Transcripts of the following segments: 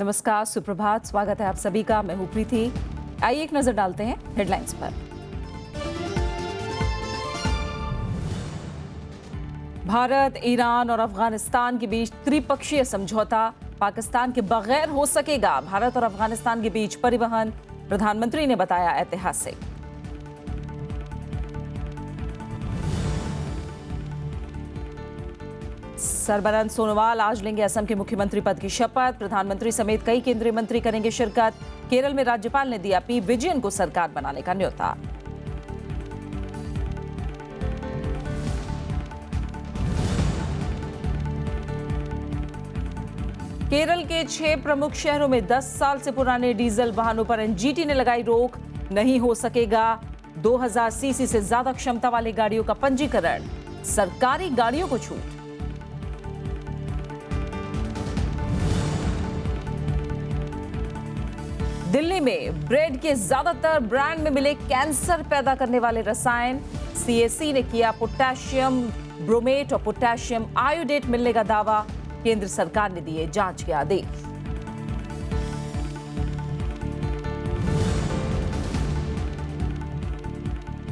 नमस्कार, सुप्रभात, स्वागत है आप सभी का। मैं हूं प्रीति। आइए एक नजर डालते हैं हेडलाइंस पर। भारत, ईरान और अफगानिस्तान के बीच त्रिपक्षीय समझौता पाकिस्तान के बगैर हो सकेगा। भारत और अफगानिस्तान के बीच परिवहन, प्रधानमंत्री ने बताया ऐतिहासिक। सर्बानंद सोनोवाल आज लेंगे असम के मुख्यमंत्री पद की शपथ। प्रधानमंत्री समेत कई केंद्रीय मंत्री करेंगे शिरकत। केरल में राज्यपाल ने दिया पी विजयन को सरकार बनाने का न्योता। केरल के 6 प्रमुख शहरों में 10 साल से पुराने डीजल वाहनों पर एनजीटी ने लगाई रोक। नहीं हो सकेगा 2000 सीसी से ज्यादा क्षमता वाली गाड़ियों का पंजीकरण। सरकारी गाड़ियों को छूट। दिल्ली में ब्रेड के ज्यादातर ब्रांड में मिले कैंसर पैदा करने वाले रसायन। सीएससी ने किया पोटेशियम ब्रोमेट और पोटेशियम आयोडेट मिलने का दावा। केंद्र सरकार ने दिए जांच के आदेश।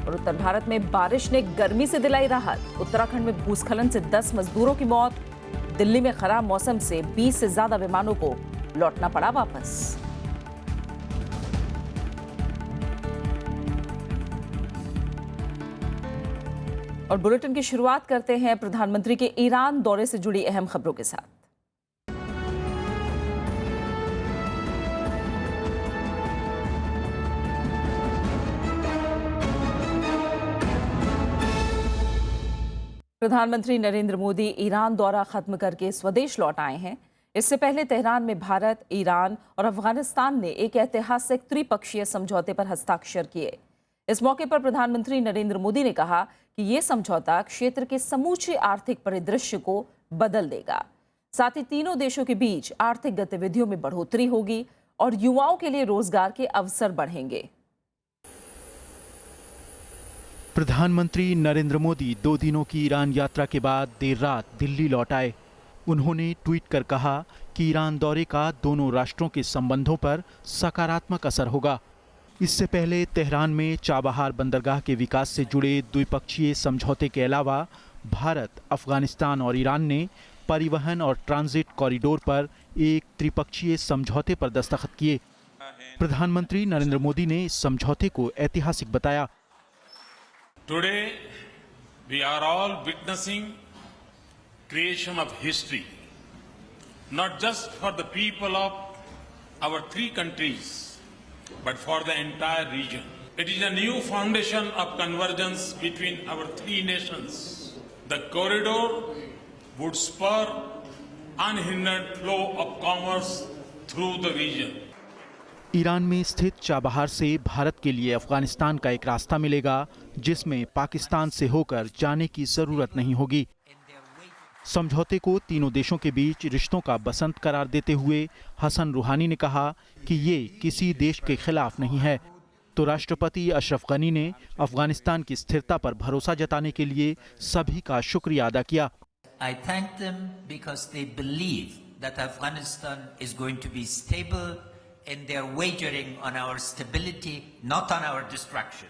और उत्तर भारत में बारिश ने गर्मी से दिलाई राहत। उत्तराखंड में भूस्खलन से 10 मजदूरों की मौत। दिल्ली में खराब मौसम से 20 से ज्यादा विमानों को लौटना पड़ा वापस। और बुलेटिन की शुरुआत करते हैं प्रधानमंत्री के ईरान दौरे से जुड़ी अहम खबरों के साथ। प्रधानमंत्री नरेंद्र मोदी ईरान दौरा खत्म करके स्वदेश लौट आए हैं। इससे पहले तेहरान में भारत, ईरान और अफगानिस्तान ने एक ऐतिहासिक त्रिपक्षीय समझौते पर हस्ताक्षर किए। इस मौके पर प्रधानमंत्री नरेंद्र मोदी ने कहा कि यह समझौता क्षेत्र के समूचे आर्थिक परिदृश्य को बदल देगा। साथ ही तीनों देशों के बीच आर्थिक गतिविधियों में बढ़ोतरी होगी और युवाओं के लिए रोजगार के अवसर बढ़ेंगे। प्रधानमंत्री नरेंद्र मोदी 2 दिनों की ईरान यात्रा के बाद देर रात दिल्ली लौट आए। उन्होंने ट्वीट कर कहा कि ईरान दौरे का दोनों राष्ट्रों के संबंधों पर सकारात्मक असर होगा। इससे पहले तेहरान में चाबहार बंदरगाह के विकास से जुड़े द्विपक्षीय समझौते के अलावा भारत, अफगानिस्तान और ईरान ने परिवहन और ट्रांजिट कॉरिडोर पर एक त्रिपक्षीय समझौते पर दस्तखत किए। प्रधानमंत्री नरेंद्र मोदी ने इस समझौते को ऐतिहासिक बताया। Today we are all witnessing creation of history, not just for the people of our 3 countries, but for the entire region. It is a new foundation of convergence between our 3 nations. The corridor would spur unhindered flow of commerce through the region. Iran में स्थित Chabahar से भारत के लिए अफगानिस्तान का एक रास्ता मिलेगा, जिसमें पाकिस्तान से होकर जाने की जरूरत नहीं होगी। समझौते को तीनों देशों के बीच रिश्तों का बसंत करार देते हुए हसन रूहानी ने कहा कि ये किसी देश के खिलाफ नहीं है। तो राष्ट्रपति अशरफ गनी ने अफगानिस्तान की स्थिरता पर भरोसा जताने के लिए सभी का शुक्रिया अदा किया। I thank them because they believe that Afghanistan is going to be stable and they are wagering on our stability, not on our destruction.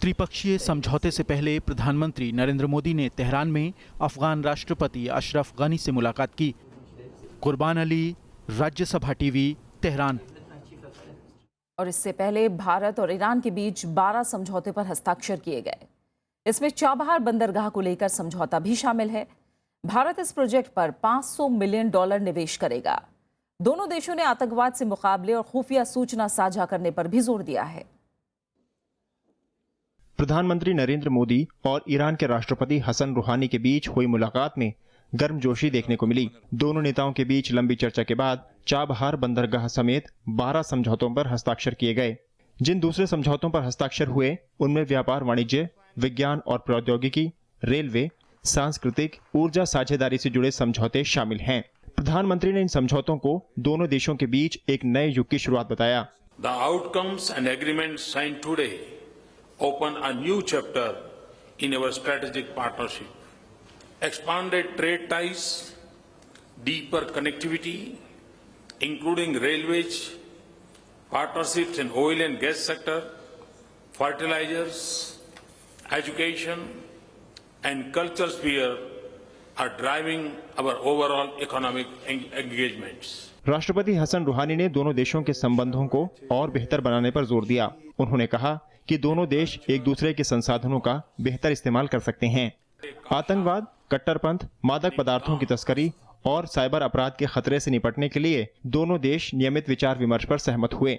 त्रिपक्षीय समझौते से पहले प्रधानमंत्री नरेंद्र मोदी ने तेहरान में अफगान राष्ट्रपति अशरफ गनी से मुलाकात की। कुर्बान अली, राज्यसभा टीवी, तेहरान। और इससे पहले भारत और ईरान के बीच 12 समझौते पर हस्ताक्षर किए गए। इसमें चाबहार बंदरगाह को लेकर समझौता भी शामिल है। भारत इस प्रोजेक्ट पर $500 मिलियन निवेश करेगा। दोनों देशों ने आतंकवाद से मुकाबले और खुफिया सूचना साझा करने पर भी जोर दिया है। प्रधानमंत्री नरेंद्र मोदी और ईरान के राष्ट्रपति हसन रूहानी के बीच हुई मुलाकात में गर्मजोशी देखने को मिली। दोनों नेताओं के बीच लंबी चर्चा के बाद चाबहार बंदरगाह समेत 12 समझौतों पर हस्ताक्षर किए गए। जिन दूसरे समझौतों पर हस्ताक्षर हुए उनमें व्यापार, वाणिज्य, विज्ञान और प्रौद्योगिकी, रेलवे, सांस्कृतिक, ऊर्जा साझेदारी से जुड़े समझौते शामिल हैं। प्रधानमंत्री ने इन समझौतों को दोनों देशों के बीच एक नए युग की शुरुआत बताया। The outcomes and agreements signed today open a new chapter in our strategic partnership. Expanded trade ties, deeper connectivity, including railways, partnerships in oil and gas sector, fertilizers, education, and culture sphere are driving our overall economic engagements. राष्ट्रपति हसन रूहानी ने दोनों देशों के संबंधों को और बेहतर बनाने पर जोर दिया। उन्होंने कहा कि दोनों देश एक दूसरे के संसाधनों का बेहतर इस्तेमाल कर सकते हैं। आतंकवाद, कट्टरपंथ, मादक पदार्थों की तस्करी और साइबर अपराध के खतरे से निपटने के लिए दोनों देश नियमित विचार विमर्श पर सहमत हुए।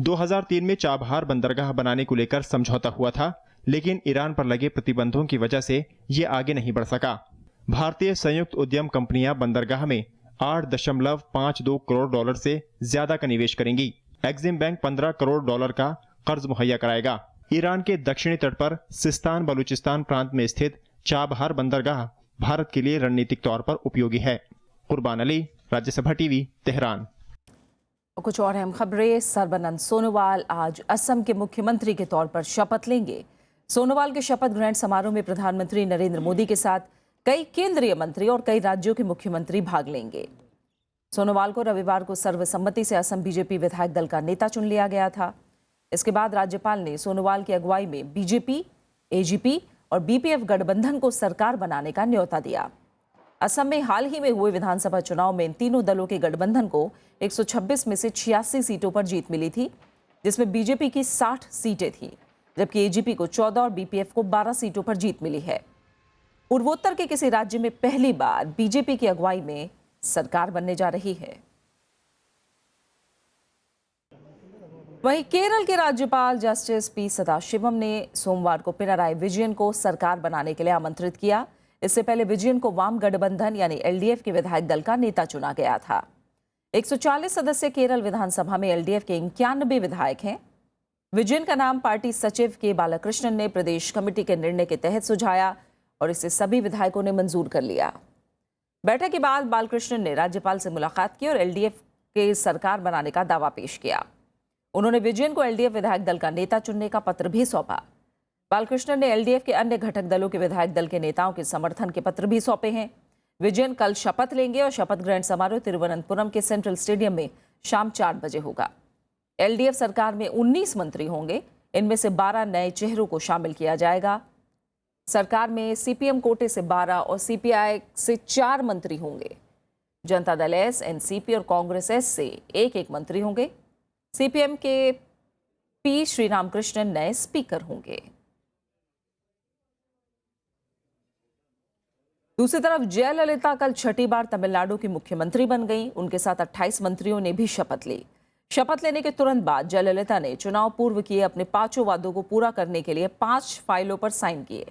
2003 में चाबहार बंदरगाह बनाने को लेकर समझौता हुआ था, लेकिन ईरान पर लगे प्रतिबंधों की वजह से ये आगे नहीं बढ़ सका। भारतीय संयुक्त उद्यम कंपनियां बंदरगाह में 8.52 करोड़ डॉलर से ज्यादा का निवेश करेंगी। एक्सिम बैंक 15 करोड़ डॉलर का कर्ज मुहैया कराएगा। ईरान के दक्षिणी तट पर सिस्तान बलूचिस्तान प्रांत में स्थित चाबहार बंदरगाह भारत के लिए रणनीतिक तौर पर उपयोगी है। कुर्बान अली, राज्यसभा टीवी, तेहरान। कुछ और अहम खबरें। सर्बानंद सोनोवाल आज असम के मुख्यमंत्री के तौर पर शपथ लेंगे। सोनोवाल के शपथ ग्रहण समारोह में प्रधानमंत्री नरेंद्र मोदी के साथ कई केंद्रीय मंत्री और कई राज्यों के मुख्यमंत्री भाग लेंगे। सोनोवाल को रविवार को सर्वसम्मति से असम बीजेपी विधायक दल का नेता चुन लिया गया था। इसके बाद राज्यपाल ने सोनोवाल की अगुवाई में बीजेपी, एजीपी और बीपीएफ गठबंधन को सरकार बनाने का न्योता दिया। असम में हाल ही में हुए विधानसभा चुनाव में इन तीनों दलों के गठबंधन को 126 में से 86 सीटों पर जीत मिली थी, जिसमें बीजेपी की 60 सीटें थीं, जबकि एजीपी को 14 और बीपीएफ को 12 सीटों पर जीत मिली है। पूर्वोत्तर के किसी राज्य में पहली बार बीजेपी की अगुवाई में सरकार बनने जा रही है। वहीं केरल के राज्यपाल जस्टिस पी सदाशिवम ने सोमवार को पिनराई विजयन को सरकार बनाने के लिए आमंत्रित किया। इससे पहले विजयन को वाम गठबंधन यानी एलडीएफ के विधायक दल का नेता चुना गया था। 140 सदस्य केरल विधानसभा में एलडीएफ के 91 विधायक हैं। विजयन का नाम पार्टी सचिव के बालाकृष्णन ने प्रदेश कमेटी के निर्णय के तहत सुझाया और इसे सभी विधायकों ने मंजूर कर लिया। बैठक के बाद बालकृष्णन ने राज्यपाल से मुलाकात की और एलडीएफ के सरकार बनाने का दावा पेश किया। उन्होंने विजयन को एलडीएफ विधायक दल का नेता चुनने का पत्र भी सौंपा। बालकृष्णन ने एलडीएफ के अन्य घटक दलों के विधायक दल के नेताओं के समर्थन के पत्र भी सौंपे हैं। विजयन कल शपथ लेंगे और शपथ ग्रहण समारोह तिरुवनंतपुरम के सेंट्रल स्टेडियम में शाम 4 बजे होगा। एलडीएफ सरकार में 19 मंत्री होंगे, इनमें से 12 नए चेहरों को शामिल किया जाएगा। सरकार में सीपीएम कोटे से 12 और सीपीआई से 4 मंत्री होंगे। जनता दल एस, एनसीपी और कांग्रेस एस से एक मंत्री होंगे। सीपीएम के पी श्रीरामकृष्णन नए स्पीकर होंगे। दूसरी तरफ जयललिता कल छठी बार तमिलनाडु की मुख्यमंत्री बन गई। उनके साथ 28 मंत्रियों ने भी शपथ ली। शपथ लेने के तुरंत बाद जयललिता ने चुनाव पूर्व किए अपने 5 वादों को पूरा करने के लिए 5 फाइलों पर साइन किए।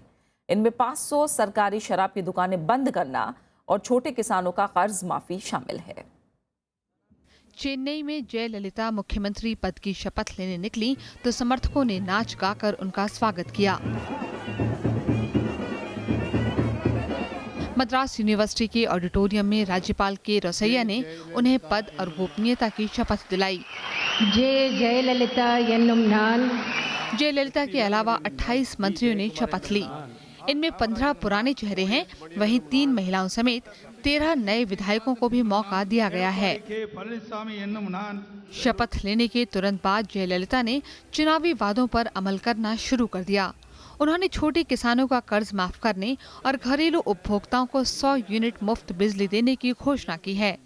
इनमें 500 सरकारी शराब की दुकानें बंद करना और छोटे किसानों का कर्ज माफी शामिल है। चेन्नई में जयललिता मुख्यमंत्री पद की शपथ लेने निकली तो समर्थकों ने नाच गाकर उनका स्वागत किया। मद्रास यूनिवर्सिटी के ऑडिटोरियम में राज्यपाल के रसैया ने उन्हें पद और गोपनीयता की शपथ दिलाई। जयललिता के अलावा 28 मंत्रियों ने शपथ ली। इनमें 15 पुराने चेहरे हैं, वहीं 3 महिलाओं समेत 13 नए विधायकों को भी मौका दिया गया है। शपथ लेने के तुरंत बाद जयललिता ने चुनावी वादों पर अमल करना शुरू कर दिया। उन्होंने छोटे किसानों का कर्ज माफ करने और घरेलू उपभोक्ताओं को 100 यूनिट मुफ्त बिजली देने की घोषणा की है।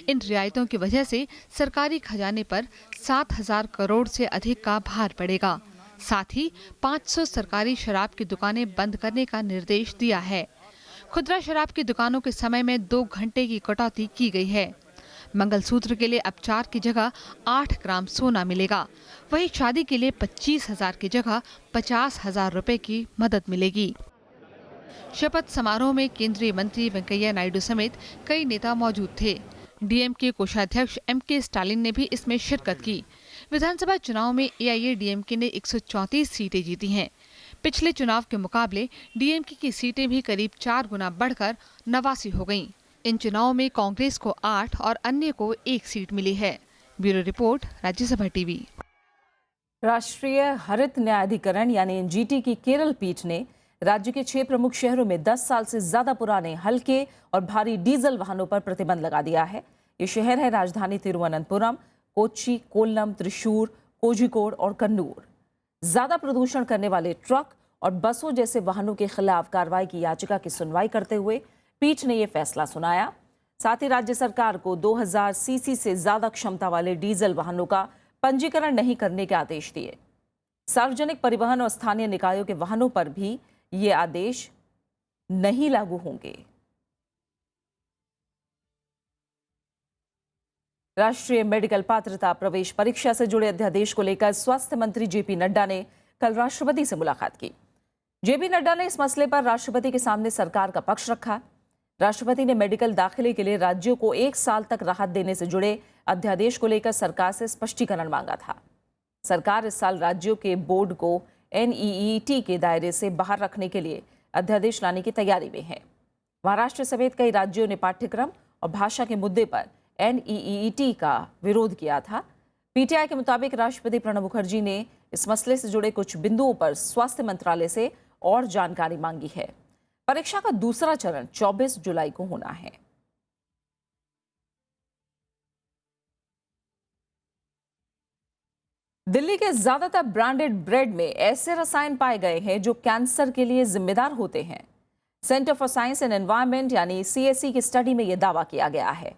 इन रियायतों की वजह से सरकारी खजाने पर 7,000 करोड़ से अधिक का भार पड़ेगा। साथ ही 500 सरकारी शराब की दुकानें बंद करने का निर्देश दिया है। खुदरा शराब की दुकानों के समय में 2 घंटे की कटौती की गई है। मंगलसूत्र के लिए अब 4 की जगह 8 ग्राम सोना मिलेगा। वहीं शादी के लिए 25,000 की जगह 50,000 रुपए की मदद मिलेगी। शपथ समारोह में केंद्रीय मंत्री वेंकैया नायडू समेत कई नेता मौजूद थे। डीएमके कोषाध्यक्ष एमके स्टालिन ने भी इसमें शिरकत की। विधानसभा चुनाव में एआईएडीएमके ने 134 सीटें जीती हैं। पिछले चुनाव के मुकाबले डीएमके की सीटें भी करीब 4 गुना बढ़कर 89 हो गईं। इन चुनावों में कांग्रेस को 8 और अन्य को 1 सीट मिली है। Bureau report, Rajya Sabha TV. राष्ट्रीय हरित न्यायाधिकरण यानी एनजीटी की केरल पीठ ने राज्य के 6 प्रमुख शहरों में 10 साल से ज्यादा पुराने हल्के और भारी डीजल वाहनों पर प्रतिबंध लगा दिया है। ये शहर है राजधानी तिरुवनंतपुरम, कोच्चि, कोल्लम, त्रिशूर, कोझिकोड और कन्नूर। ज्यादा प्रदूषण करने वाले ट्रक और बसों जैसे वाहनों के खिलाफ कार्रवाई की याचिका की सुनवाई करते हुए पीठ ने यह फैसला सुनाया। साथ ही राज्य सरकार को 2000 सीसी से ज्यादा क्षमता वाले डीजल वाहनों का पंजीकरण नहीं करने के आदेश दिए। सार्वजनिक परिवहन और स्थानीय निकायों के वाहनों पर भी ये आदेश नहीं लागू होंगे। राष्ट्रीय मेडिकल पात्रता प्रवेश परीक्षा से जुड़े अध्यादेश को लेकर स्वास्थ्य मंत्री जेपी नड्डा ने कल राष्ट्रपति से मुलाकात की। जेपी नड्डा ने इस मसले पर राष्ट्रपति के सामने सरकार का पक्ष रखा। राष्ट्रपति ने मेडिकल दाखिले के लिए राज्यों को 1 साल तक राहत देने से जुड़े अध्यादेश को लेकर सरकार से स्पष्टीकरण मांगा था। सरकार इस साल राज्यों के बोर्ड को एनईईटी के दायरे से बाहर रखने के लिए अध्यादेश लाने की तैयारी में है। महाराष्ट्र समेत कई राज्यों ने पाठ्यक्रम और भाषा के मुद्दे पर एनईईटी का विरोध किया था। पीटीआई के मुताबिक राष्ट्रपति प्रणब मुखर्जी ने इस मसले से जुड़े कुछ बिंदुओं पर स्वास्थ्य मंत्रालय से और जानकारी मांगी है। परीक्षा का दूसरा चरण 24 जुलाई को होना है। दिल्ली के ज्यादातर ब्रांडेड ब्रेड में ऐसे रसायन पाए गए हैं जो कैंसर के लिए जिम्मेदार होते हैं। Centre for Science and Environment यानी सीएसई की स्टडी में यह दावा किया गया है।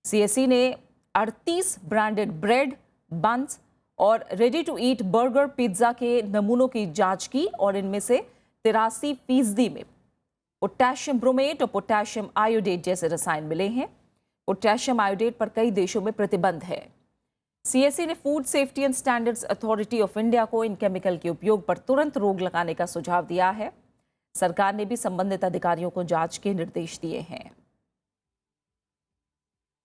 सीएसई ने 38 ब्रांडेड ब्रेड, बन्स और ready to eat burger, pizza के नमूनों की जांच की और इनमें से 83% में पोटेशियम ब्रोमेट और पोटेशियम आयोडेट जैसे रसायन मिले हैं। पोटेशियम आयोडेट पर कई देशों में प्रतिबंध है। सीएसई ने food safety and standards authority of India को इन केमिकल के उपयोग पर तुरंत रोक लगाने का सुझाव दिया है। सरकार ने भी संबंधित अधिकारियों को जांच के निर्देश दिए हैं।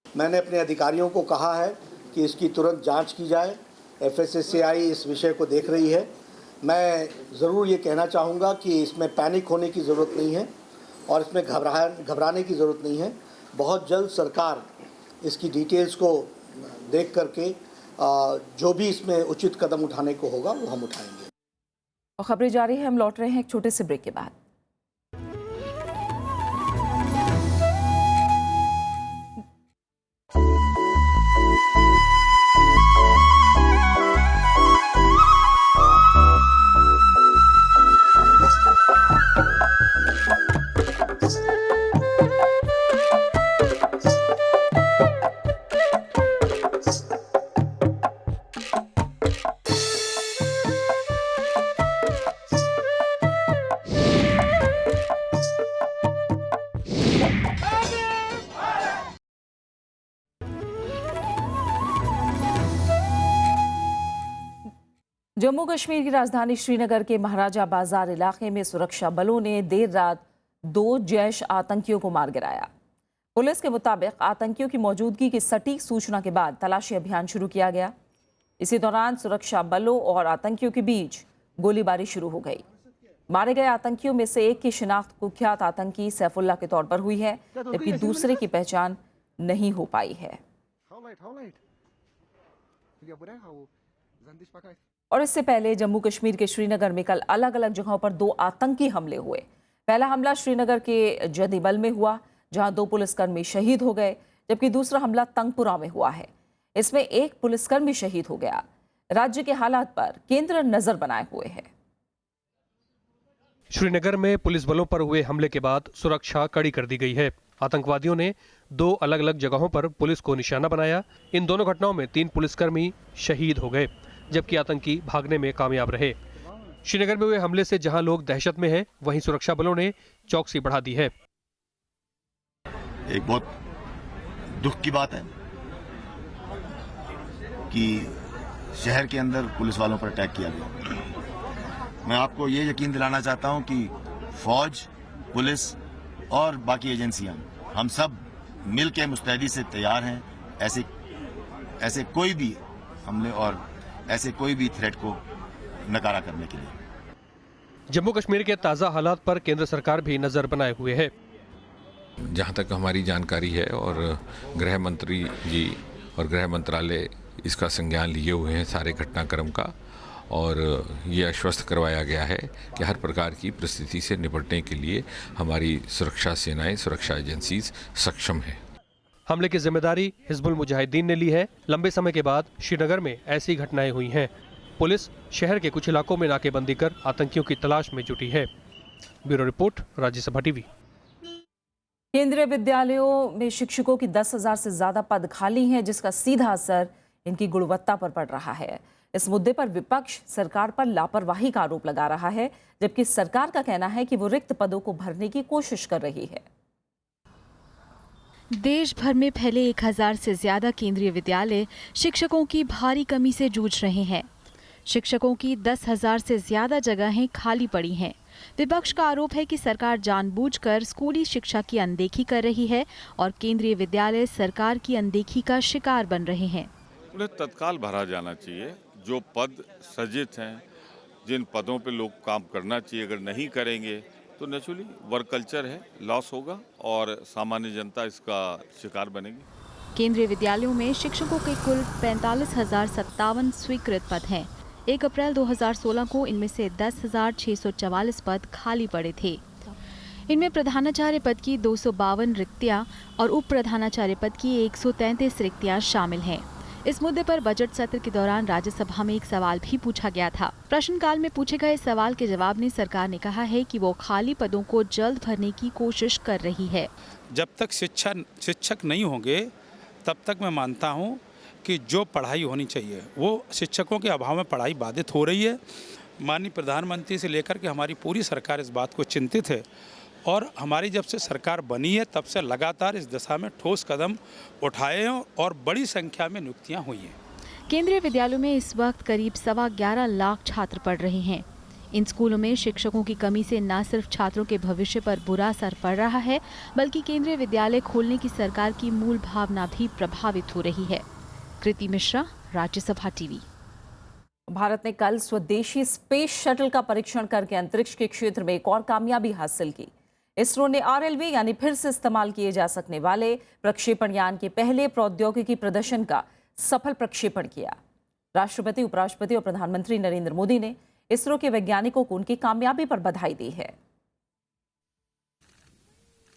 मैंने अपने अधिकारियों को कहा है कि इसकी तुरंत जांच की जाए। एफएसएसएआई इस विषय को देख रही है। मैं ज़रूर ये कहना चाहूँगा कि इसमें पैनिक होने की ज़रूरत नहीं है और इसमें घबराने की ज़रूरत नहीं है। बहुत जल्द सरकार इसकी डिटेल्स को देख करके जो भी इसमें उचित कदम उठाने को होगा वो हम उठाएंगे। और खबरें जारी है, हम लौट रहे हैं एक छोटे से ब्रेक के बाद। जम्मू कश्मीर की राजधानी श्रीनगर के महाराजा बाजार इलाके में सुरक्षा बलों ने देर रात 2 जैश आतंकियों को मार गिराया। पुलिस के मुताबिक आतंकियों की मौजूदगी की सटीक सूचना के बाद तलाशी अभियान शुरू किया गया। इसी दौरान सुरक्षा बलों और आतंकियों के बीच गोलीबारी शुरू हो गई। मारे गए आतंकियों में से एक की शिनाख्त कुख्यात आतंकी सैफुल्लाह के तौर पर हुई है, जबकि दूसरे की पहचान नहीं हो पाई है। और इससे पहले जम्मू कश्मीर के श्रीनगर में कल अलग अलग जगहों पर 2 आतंकी हमले हुए। पहला हमला श्रीनगर के जदीबल में हुआ, जहां 2 पुलिसकर्मी शहीद हो गए, जबकि दूसरा हमला तंगपुरा में हुआ है। इसमें 1 पुलिसकर्मी शहीद हो गया। राज्य के हालात पर केंद्र नजर बनाए हुए है। श्रीनगर में पुलिस बलों पर हुए हमले के बाद सुरक्षा कड़ी कर दी गई है। आतंकवादियों ने 2 अलग अलग जगहों पर पुलिस को निशाना बनाया। इन दोनों घटनाओं में 3 पुलिसकर्मी शहीद हो गए, जबकि आतंकी भागने में कामयाब रहे। श्रीनगर में हुए हमले से जहां लोग दहशत में हैं, वहीं सुरक्षा बलों ने चौकसी बढ़ा दी है। एक बहुत दुख की बात है कि शहर के अंदर पुलिस वालों पर अटैक किया गया। मैं आपको ये यकीन दिलाना चाहता हूं कि फौज, पुलिस और बाकी एजेंसियां, हम सब मिल के मुस्तैदी से तैयार हैं ऐसे कोई भी हमले और ऐसे कोई भी थ्रेट को नकारा करने के लिए। जम्मू कश्मीर के ताज़ा हालात पर केंद्र सरकार भी नजर बनाए हुए है। जहाँ तक हमारी जानकारी है और गृह मंत्री जी और गृह मंत्रालय इसका संज्ञान लिए हुए हैं सारे घटनाक्रम का, और ये आश्वस्त करवाया गया है कि हर प्रकार की परिस्थिति से निपटने के लिए हमारी सुरक्षा सेनाएं, सुरक्षा एजेंसीज सक्षम हैं। हमले की जिम्मेदारी हिजबुल मुजाहिदीन ने ली है। लंबे समय के बाद श्रीनगर में ऐसी घटनाएं हुई हैं। पुलिस शहर के कुछ इलाकों में नाकेबंदी कर आतंकियों की तलाश में जुटी है। Bureau report, Rajya Sabha TV. केंद्रीय विद्यालयों में शिक्षकों की 10,000 से ज्यादा पद खाली हैं, जिसका सीधा असर इनकी गुणवत्ता पर पड़ रहा है। इस मुद्दे पर विपक्ष सरकार पर लापरवाही का आरोप लगा रहा है, जबकि सरकार का कहना है कि वो रिक्त पदों को भरने की कोशिश कर रही है। देश भर में फैले 1,000 से ज्यादा केंद्रीय विद्यालय शिक्षकों की भारी कमी से जूझ रहे हैं। शिक्षकों की 10,000 से ज्यादा जगहें खाली पड़ी हैं। विपक्ष का आरोप है कि सरकार जानबूझकर स्कूली शिक्षा की अनदेखी कर रही है और केंद्रीय विद्यालय सरकार की अनदेखी का शिकार बन रहे हैं। उन्हें तत्काल भरा जाना चाहिए। जो पद सृजित हैं, जिन पदों पे लोग काम करना चाहिए, अगर नहीं करेंगे तो नेचुरली वर्क कल्चर है, लॉस होगा और सामान्य जनता इसका शिकार बनेगी। केंद्रीय विद्यालयों में शिक्षकों के कुल 45,057 स्वीकृत पद हैं। 1 अप्रैल 2016 को इनमें से 10,644 पद खाली पड़े थे। इनमें प्रधानाचार्य पद की 252 रिक्तियां और उप प्रधानाचार्य पद की 133 रिक्तियां शामिल हैं। इस मुद्दे पर बजट सत्र के दौरान राज्यसभा में एक सवाल भी पूछा गया था। प्रश्नकाल में पूछे गए सवाल के जवाब में सरकार ने कहा है कि वो खाली पदों को जल्द भरने की कोशिश कर रही है। जब तक शिक्षक नहीं होंगे तब तक मैं मानता हूँ कि जो पढ़ाई होनी चाहिए वो शिक्षकों के अभाव में पढ़ाई बाधित हो रही है। माननीय प्रधानमंत्री से लेकर के हमारी पूरी सरकार इस बात को चिंतित है और हमारी जब से सरकार बनी है तब से लगातार इस दिशा में ठोस कदम उठाए हैं और बड़ी संख्या में नियुक्तियां हुई हैं। केंद्रीय विद्यालयों में इस वक्त करीब 11.25 लाख छात्र पढ़ रहे हैं। इन स्कूलों में शिक्षकों की कमी से न सिर्फ छात्रों के भविष्य पर बुरा असर पड़ रहा है, बल्कि केंद्रीय विद्यालय खोलने की सरकार की मूल भावना भी प्रभावित हो रही है। कृति मिश्रा, राज्यसभा टीवी। भारत ने कल स्वदेशी स्पेस शटल का परीक्षण करके अंतरिक्ष के क्षेत्र में एक और कामयाबी हासिल की। इसरो ने RLV यानी फिर से इस्तेमाल किए जा सकने वाले प्रक्षेपण यान के पहले प्रौद्योगिकी प्रदर्शन का सफल प्रक्षेपण किया। राष्ट्रपति, उपराष्ट्रपति और प्रधानमंत्री नरेंद्र मोदी ने इसरो के वैज्ञानिकों को उनकी कामयाबी पर बधाई दी है।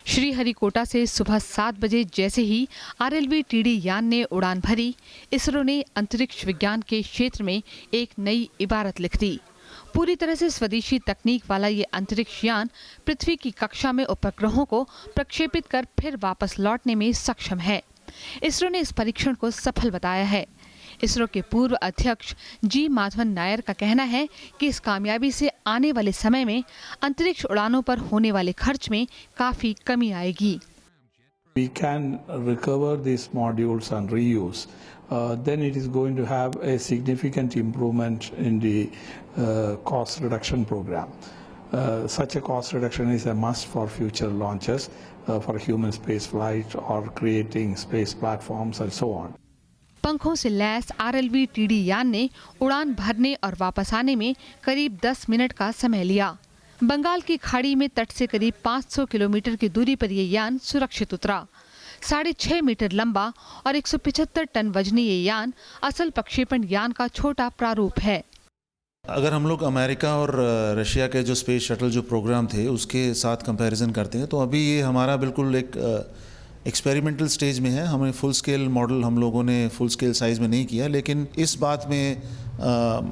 श्रीहरिकोटा से सुबह 7 बजे जैसे ही RLV-TD यान ने उड़ान भरी, इसरो ने अंतरिक्ष विज्ञान के क्षेत्र में एक नई इबारत लिख दी। पूरी तरह से स्वदेशी तकनीक वाला ये अंतरिक्ष यान पृथ्वी की कक्षा में उपग्रहों को प्रक्षेपित कर फिर वापस लौटने में सक्षम है। इसरो ने इस परीक्षण को सफल बताया है। इसरो के पूर्व अध्यक्ष जी माधवन नायर का कहना है कि इस कामयाबी से आने वाले समय में अंतरिक्ष उड़ानों पर होने वाले खर्च में काफी कमी आएगी। We can recover these modules and reuse. Then it is going to have a significant improvement in the cost reduction program. Such a cost reduction is a must for future launches, for human space flight or creating space platforms and so on. पंखों से lace RLV-TD यान ने उड़ान भरने और वापस आने में करीब 10 मिनट का समय लिया। बंगाल की खाड़ी में तट से करीब 500 किलोमीटर की दूरी पर ये यान सुरक्षित उतरा। 6.5 मीटर लंबा और 175 टन वजनी ये यान असल प्रक्षेपण यान का छोटा प्रारूप है। अगर हम लोग अमेरिका और रशिया के जो स्पेस शटल जो प्रोग्राम थे उसके साथ कंपैरिजन करते हैं तो अभी ये हमारा बिल्कुल एक एक्सपेरिमेंटल स्टेज में है। हमें फुल स्केल मॉडल हम लोगों ने फुल स्केल साइज़ में नहीं किया, लेकिन इस बात में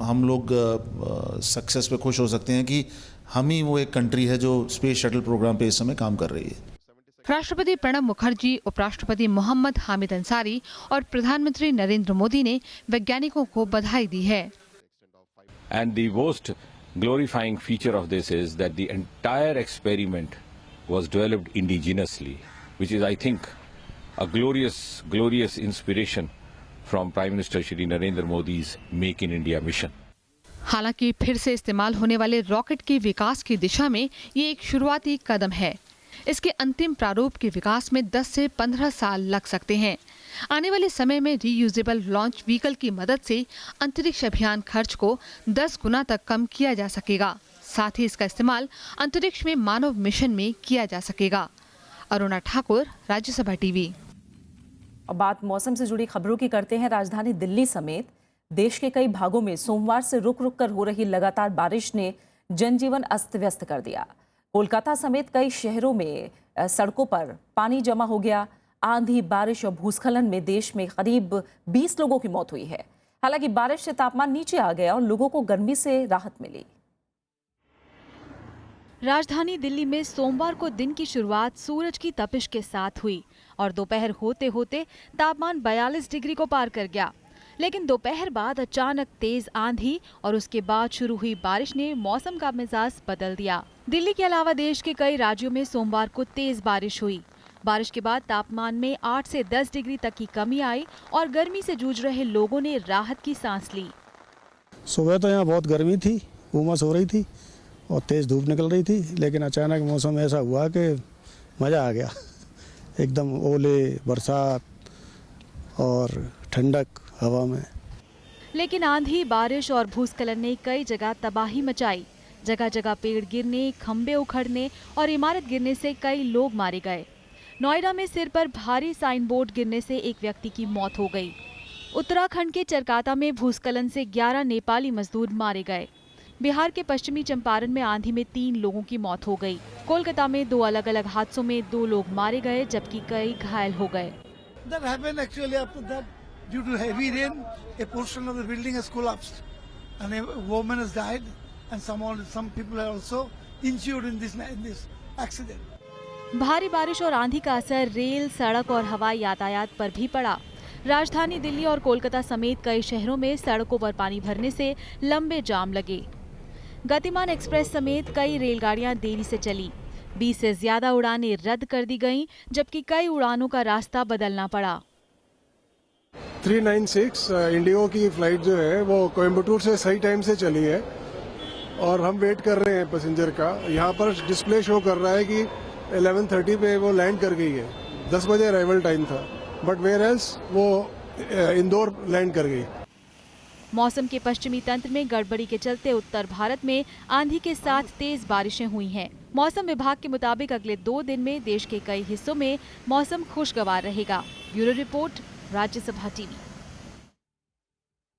हम लोग सक्सेस पे खुश हो सकते हैं कि हम ही वो एक कंट्री है जो स्पेस शटल प्रोग्राम पे इस समय काम कर रही है। राष्ट्रपति प्रणब मुखर्जी, उपराष्ट्रपति मोहम्मद हामिद अंसारी और प्रधानमंत्री नरेंद्र मोदी ने वैज्ञानिकों को बधाई दी है। And the most glorifying feature of this is that the entire experiment was developed indigenously, which is, I think, a glorious inspiration from Prime Minister Shri Narendra Modi's Make in India mission. हालांकि फिर से इस्तेमाल होने वाले rocket के विकास की दिशा में ये एक शुरुआती कदम है। इसके अंतिम प्रारूप के विकास में 10 से 15 साल लग सकते हैं। आने वाले समय में रीयूजेबल लॉन्च व्हीकल की मदद से अंतरिक्ष अभियान खर्च को 10 गुना तक कम किया जा सकेगा। साथ ही इसका इस्तेमाल अंतरिक्ष में मानव मिशन में किया जा सकेगा। अरुणा ठाकुर, राज्यसभा टीवी। अब बात मौसम से जुड़ी खबरों की करते हैं। राजधानी दिल्ली समेत देश के कई भागों में सोमवार से रुक रुक कर हो रही लगातार बारिश ने जनजीवन अस्त व्यस्त कर दिया। कोलकाता समेत कई शहरों में सड़कों पर पानी जमा हो गया। आंधी, बारिश और भूस्खलन में देश में करीब 20 लोगों की मौत हुई है। हालांकि बारिश से तापमान नीचे आ गया और लोगों को गर्मी से राहत मिली। राजधानी दिल्ली में सोमवार को दिन की शुरुआत सूरज की तपिश के साथ हुई और दोपहर होते होते तापमान 42 डिग्री को पार कर गया। लेकिन दोपहर बाद अचानक तेज आंधी और उसके बाद शुरू हुई बारिश ने मौसम का मिजाज बदल दिया। दिल्ली के अलावा देश के कई राज्यों में सोमवार को तेज बारिश हुई। बारिश के बाद तापमान में 8 से 10 डिग्री तक की कमी आई और गर्मी से जूझ रहे लोगों ने राहत की सांस ली। सुबह तो यहाँ बहुत गर्मी थी, उमस हो रही थी और तेज धूप निकल रही थी, लेकिन अचानक मौसम ऐसा हुआ कि मज़ा आ गया। एकदम ओले, बरसात और ठंडक हवा में। लेकिन आंधी, बारिश और भूस्खलन ने कई जगह तबाही मचाई। जगह जगह पेड़ गिरने, खंबे उखड़ने और इमारत गिरने से कई लोग मारे गए। नोएडा में सिर पर भारी साइन बोर्ड गिरने से एक व्यक्ति की मौत हो गई। उत्तराखंड के चरकाता में भूस्खलन से 11 नेपाली मजदूर मारे गए। बिहार के पश्चिमी चंपारण में आंधी में 3 लोगों की मौत हो गई। कोलकाता में 2 अलग अलग हादसों में 2 लोग मारे गए जबकि कई घायल हो गए। Due to heavy rain, a portion of the building has collapsed, and a woman has died, and some people are also injured in this accident. भारी बारिश और आंधी का असर रेल, सड़क और हवाई यातायात पर भी पड़ा। राजधानी दिल्ली और कोलकाता समेत कई शहरों में सड़कों पर पानी भरने से लंबे जाम लगे। गतिमान एक्सप्रेस समेत कई रेलगाड़ियां देरी से चली। 20 से ज्यादा उड़ानें रद्द कर दी गईं, जबकि कई उड़ानों का रास्ता बदलना पड़ा। 396 इंडिगो की फ्लाइट जो है वो कोयम्बटूर से सही टाइम से चली है और हम वेट कर रहे हैं पैसेंजर का। यहाँ पर डिस्प्ले शो कर रहा है कि 11:30 पे वो लैंड कर गई है। 10 बजे अराइवल टाइम था, बट वेयर एल्स वो इंदौर लैंड कर गई। मौसम के पश्चिमी तंत्र में गड़बड़ी के चलते उत्तर भारत में आंधी के साथ तेज बारिशें हुई हैं। मौसम विभाग के मुताबिक अगले 2 दिन में देश के कई हिस्सों में मौसम खुशगवार रहेगा। Bureau report, Rajya Sabha TV.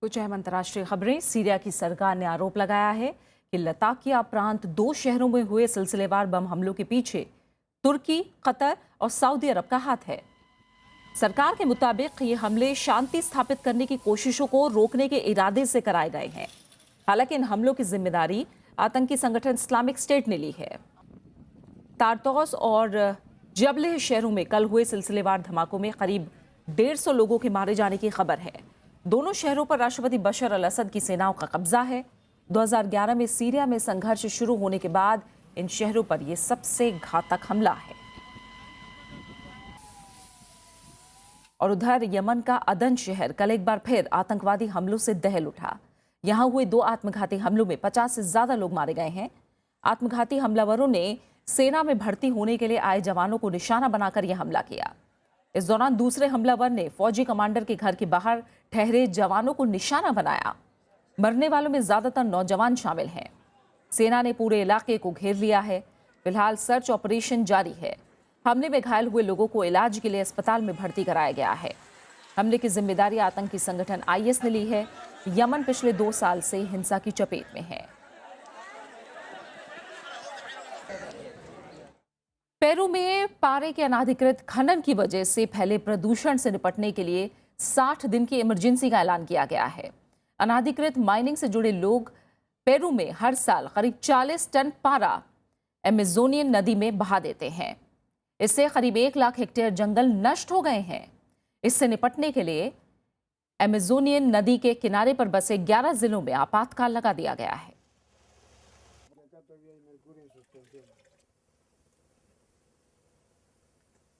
कुछ अहम अंतर्राष्ट्रीय खबरें। सीरिया की सरकार ने आरोप लगाया है कि लताकिया प्रांत 2 शहरों में हुए सिलसिलेवार बम हमलों के पीछे तुर्की, कतर और सऊदी अरब का हाथ है। सरकार के मुताबिक ये हमले शांति स्थापित करने की कोशिशों को रोकने के इरादे से कराए गए हैं। हालांकि इन हमलों की जिम्मेदारी आतंकी संगठन इस्लामिक स्टेट ने ली है। तारतौस और जबलेह शहरों में कल हुए सिलसिलेवार धमाकों में करीब 150 लोगों के मारे जाने की खबर है। दोनों शहरों पर राष्ट्रपति बशर अल असद की सेनाओं का कब्जा है। 2011 में सीरिया में संघर्ष शुरू होने के बाद इन शहरों पर यह सबसे घातक हमला है। और उधर यमन का अदन शहर कल एक बार फिर आतंकवादी हमलों से दहल उठा। यहां हुए 2 आत्मघाती हमलों में 50 से ज्यादा लोग मारे गए हैं। आत्मघाती हमलावरों ने सेना में भर्ती होने के लिए आए जवानों को निशाना बनाकर यह हमला किया। इस दौरान दूसरे हमलावर ने फौजी कमांडर के घर के बाहर ठहरे जवानों को निशाना बनाया। मरने वालों में ज्यादातर नौजवान शामिल हैं। सेना ने पूरे इलाके को घेर लिया है। फिलहाल सर्च ऑपरेशन जारी है। हमले में घायल हुए लोगों को इलाज के लिए अस्पताल में भर्ती कराया गया है। हमले की जिम्मेदारी आतंकी संगठन IS ने ली है। यमन पिछले 2 साल से हिंसा की चपेट में है। पेरू में पारे के अनाधिकृत खनन की वजह से फैले प्रदूषण से निपटने के लिए 60 दिन की इमरजेंसी का ऐलान किया गया है। अनाधिकृत माइनिंग से जुड़े लोग पेरू में हर साल करीब 40 टन पारा अमेजोनियन नदी में बहा देते हैं। इससे करीब 1 लाख हेक्टेयर जंगल नष्ट हो गए हैं। इससे निपटने के लिए अमेजोनियन नदी के किनारे पर बसे 11 जिलों में आपातकाल लगा दिया गया है।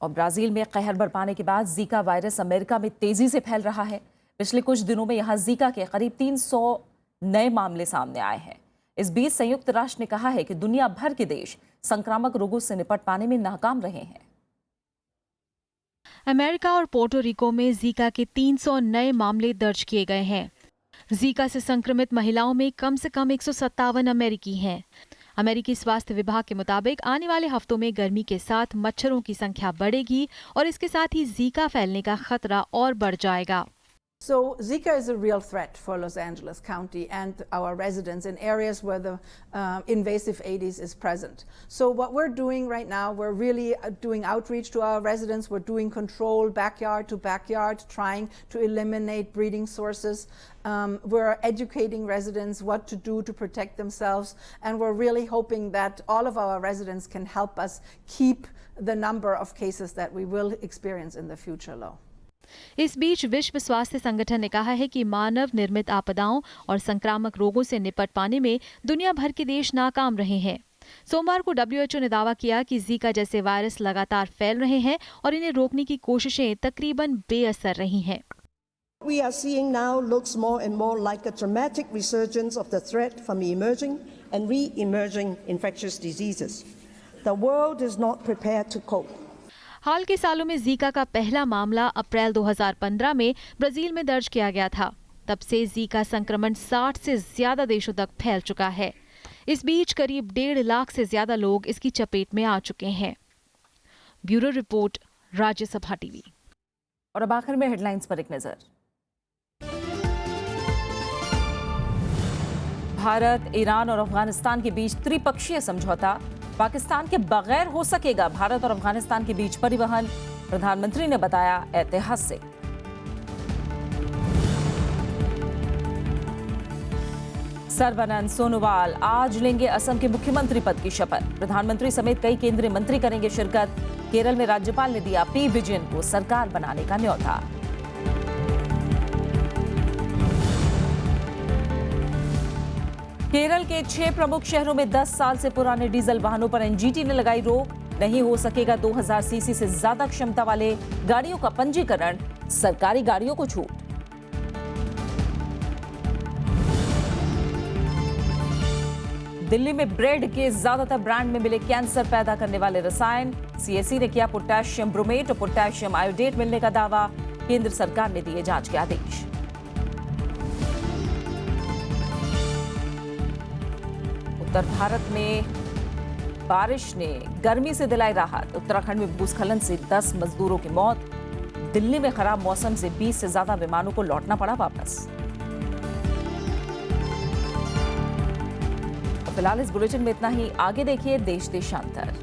और ब्राजील में कहर बरपाने के बाद जीका वायरस अमेरिका में तेजी से फैल रहा है। पिछले कुछ दिनों में यहां जीका के करीब 300 नए मामले सामने आए हैं। इस बीच संयुक्त राष्ट्र ने कहा है कि दुनिया भर के देश संक्रामक रोगों से निपट पाने में नाकाम रहे हैं। अमेरिका और पोर्टो रिको में जीका के 300 नए मामले दर्ज किए गए हैं। जीका से संक्रमित महिलाओं में कम से कम 157 अमेरिकी हैं। अमेरिकी स्वास्थ्य विभाग के मुताबिक आने वाले हफ्तों में गर्मी के साथ मच्छरों की संख्या बढ़ेगी और इसके साथ ही जीका फैलने का खतरा और बढ़ जाएगा। So Zika is a real threat for Los Angeles County and our residents in areas where the invasive Aedes is present. So what we're doing right now, we're really doing outreach to our residents. We're doing control backyard to backyard, trying to eliminate breeding sources. We're educating residents what to do to protect themselves, and we're really hoping that all of our residents can help us keep the number of cases that we will experience in the future low. इस बीच विश्व स्वास्थ्य संगठन ने कहा है कि मानव निर्मित आपदाओं और संक्रामक रोगों से निपट पाने में दुनिया भर के देश नाकाम रहे हैं। सोमवार को WHO ने दावा किया कि जीका जैसे वायरस लगातार फैल रहे हैं और इन्हें रोकने की कोशिशें तकरीबन बेअसर रही हैं। We are seeing now looks more and more like a dramatic resurgence of the threat from emerging and re-emerging infectious diseases. The world is not prepared to cope. हाल के सालों में जीका का पहला मामला अप्रैल 2015 में ब्राजील में दर्ज किया गया था। तब से जीका संक्रमण 60 से ज्यादा देशों तक फैल चुका है। इस बीच करीब 1.5 लाख से ज्यादा लोग इसकी चपेट में आ चुके हैं। Bureau report, Rajya Sabha TV. और अब आखिर में हेडलाइंस पर एक नजर। भारत, ईरान और अफगानिस्तान के बीच त्रिपक्षीय समझौता। पाकिस्तान के बगैर हो सकेगा भारत और अफगानिस्तान के बीच परिवहन, प्रधानमंत्री ने बताया ऐतिहासिक। सर्बानंद सोनोवाल आज लेंगे असम के मुख्यमंत्री पद की शपथ। प्रधानमंत्री समेत कई केंद्रीय मंत्री करेंगे शिरकत। केरल में राज्यपाल ने दिया पी विजयन को सरकार बनाने का न्योता। केरल के 6 प्रमुख शहरों में 10 साल से पुराने डीजल वाहनों पर एनजीटी ने लगाई रोक। नहीं हो सकेगा 2000 सीसी से ज्यादा क्षमता वाले गाड़ियों का पंजीकरण, सरकारी गाड़ियों को छूट। दिल्ली में ब्रेड के ज्यादातर ब्रांड में मिले कैंसर पैदा करने वाले रसायन। सीएसई ने किया पोटेशियम ब्रोमेट और पोटेशियम आयोडेट मिलने का दावा। केंद्र सरकार ने दिए जांच के आदेश। उत्तर भारत में बारिश ने गर्मी से दिलाई राहत। उत्तराखंड में भूस्खलन से 10 मजदूरों की मौत। दिल्ली में खराब मौसम से 20 से ज्यादा विमानों को लौटना पड़ा वापस। फिलहाल इस बुलेटिन में इतना ही। आगे देखिए देश देशांतर।